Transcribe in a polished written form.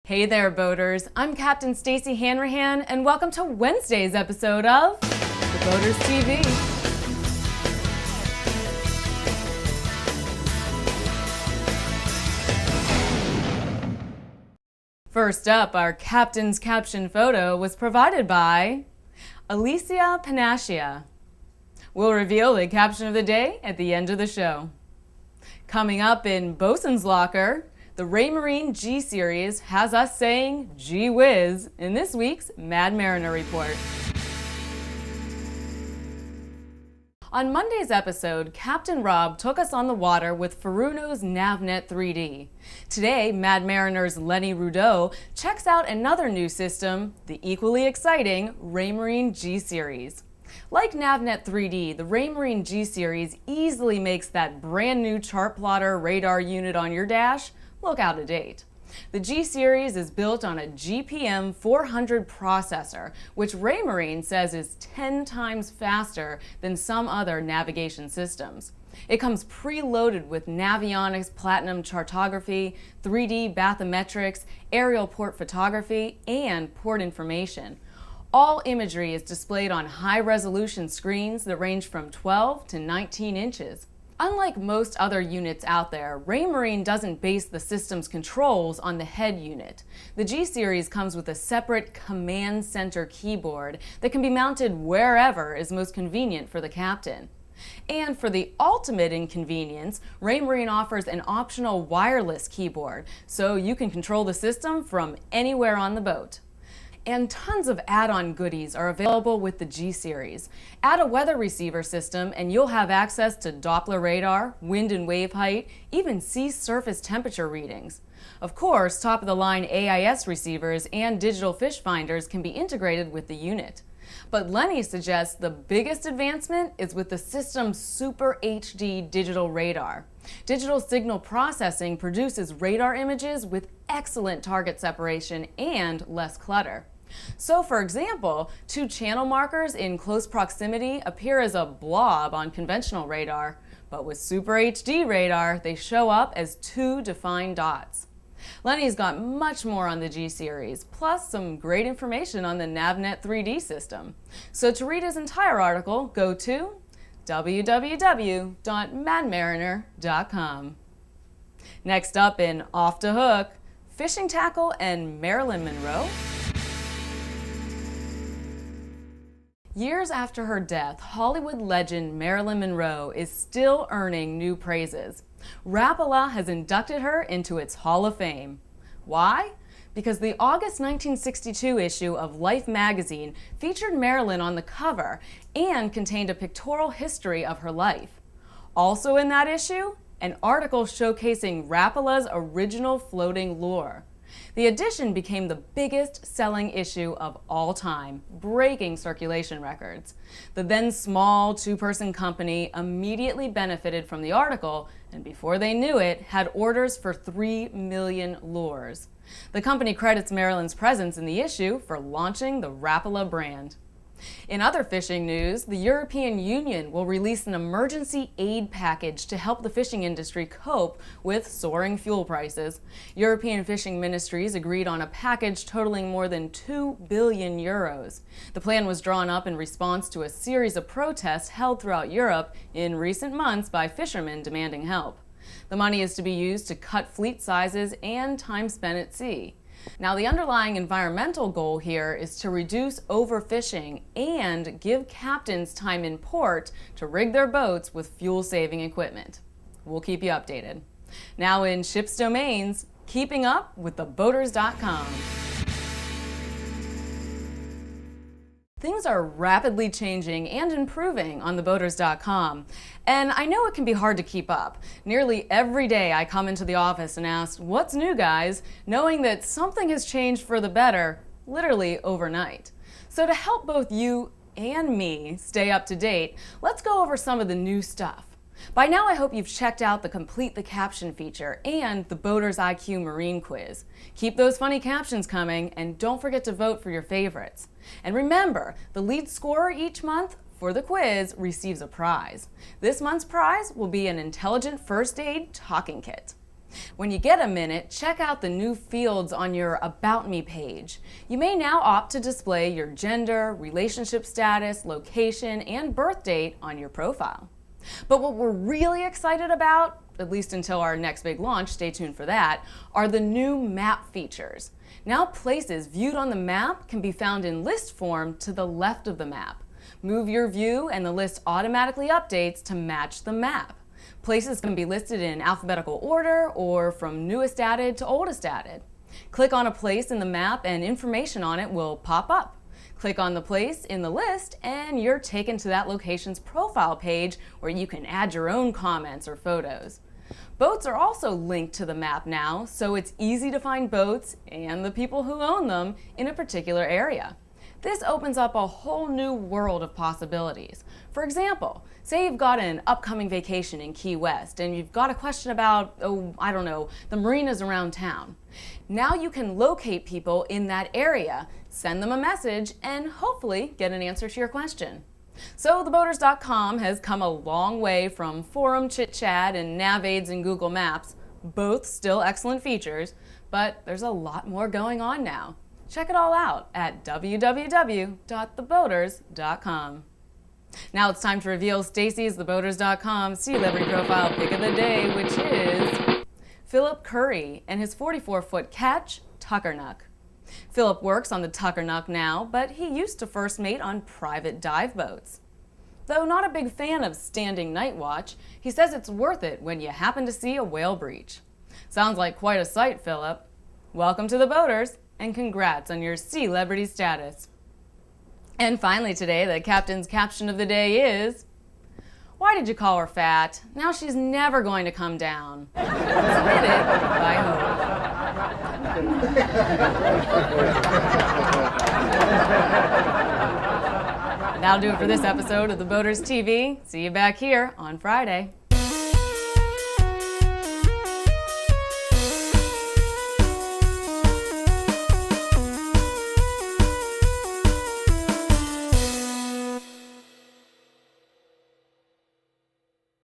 Hey there, boaters. I'm Captain Stacey Hanrahan, and welcome to Wednesday's episode of The Boaters TV. First up, our Captain's Caption photo was provided by Alicia Panaccia. We'll reveal the caption of the day at the end of the show. Coming up in Bosun's Locker, the Raymarine G-Series has us saying gee whiz in this week's Mad Mariner Report. On Monday's episode, Captain Rob took us on the water with Furuno's Navnet 3D. Today, Mad Mariner's Lenny Rudeau checks out another new system, the equally exciting Raymarine G-Series. Like Navnet 3D, the Raymarine G-Series easily makes that brand new chart plotter radar unit on your dash look out of date. The G-Series is built on a GPM 400 processor, which Raymarine says is 10 times faster than some other navigation systems. It comes preloaded with Navionics Platinum Chartography, 3D bathymetrics, aerial port photography, and port information. All imagery is displayed on high-resolution screens that range from 12 to 19 inches. Unlike most other units out there, Raymarine doesn't base the system's controls on the head unit. The G-Series comes with a separate command center keyboard that can be mounted wherever is most convenient for the captain. And for the ultimate inconvenience, Raymarine offers an optional wireless keyboard, so you can control the system from anywhere on the boat. And tons of add-on goodies are available with the G-Series. Add a weather receiver system and you'll have access to Doppler radar, wind and wave height, even sea surface temperature readings. Of course, top-of-the-line AIS receivers and digital fish finders can be integrated with the unit. But Lenny suggests the biggest advancement is with the system's Super HD digital radar. Digital signal processing produces radar images with excellent target separation and less clutter. So, for example, two channel markers in close proximity appear as a blob on conventional radar, but with Super HD radar, they show up as two defined dots. Lenny's got much more on the G-Series, plus some great information on the Navnet 3D system. So to read his entire article, go to www.madmariner.com. Next up in Off the Hook, fishing tackle and Marilyn Monroe. Years after her death, Hollywood legend Marilyn Monroe is still earning new praises. Rapala has inducted her into its Hall of Fame. Why? Because the August 1962 issue of Life magazine featured Marilyn on the cover and contained a pictorial history of her life. Also in that issue, an article showcasing Rapala's original floating lure. The edition became the biggest selling issue of all time, breaking circulation records. The then small two-person company immediately benefited from the article, and before they knew it, had orders for 3 million lures. The company credits Marilyn's presence in the issue for launching the Rapala brand. In other fishing news, the European Union will release an emergency aid package to help the fishing industry cope with soaring fuel prices. European fishing ministries agreed on a package totaling more than 2 billion euros. The plan was drawn up in response to a series of protests held throughout Europe in recent months by fishermen demanding help. The money is to be used to cut fleet sizes and time spent at sea. Now, the underlying environmental goal here is to reduce overfishing and give captains time in port to rig their boats with fuel-saving equipment. We'll keep you updated. Now in ships domains, keeping up with TheBoaters.com. Things are rapidly changing and improving on TheBoaters.com, and I know it can be hard to keep up. Nearly every day I come into the office and ask, "What's new, guys?" knowing that something has changed for the better, literally overnight. So to help both you and me stay up to date, let's go over some of the new stuff. By now I hope you've checked out the Complete the Caption feature and the Boaters IQ Marine quiz. Keep those funny captions coming and don't forget to vote for your favorites. And remember, the lead scorer each month for the quiz receives a prize. This month's prize will be an Intelligent First Aid talking kit. When you get a minute, check out the new fields on your About Me page. You may now opt to display your gender, relationship status, location, and birth date on your profile. But what we're really excited about, at least until our next big launch, stay tuned for that, are the new map features. Now places viewed on the map can be found in list form to the left of the map. Move your view and the list automatically updates to match the map. Places can be listed in alphabetical order or from newest added to oldest added. Click on a place in the map and information on it will pop up. Click on the place in the list and you're taken to that location's profile page where you can add your own comments or photos. Boats are also linked to the map now, so it's easy to find boats and the people who own them in a particular area. This opens up a whole new world of possibilities. For example, say you've got an upcoming vacation in Key West and you've got a question about, the marinas around town. Now you can locate people in that area, send them a message, and hopefully get an answer to your question. So TheBoaters.com has come a long way from forum chit-chat and nav aids in Google Maps, both still excellent features, but there's a lot more going on now. Check it all out at www.theboaters.com. Now it's time to reveal Stacey's TheBoaters.com Sealebrity profile pick of the day, which is Phillip Curry and his 44-foot catch, Tuckernuck. Phillip works on the Tuckernuck now, but he used to first mate on private dive boats. Though not a big fan of standing night watch, he says it's worth it when you happen to see a whale breach. Sounds like quite a sight, Phillip. Welcome to the Boaters, and congrats on your Sealebrity status. And finally today, the captain's caption of the day is, "Why did you call her fat? Now she's never going to come down." Submitted by Hope. That'll do it for this episode of The Boaters TV. See you back here on Friday.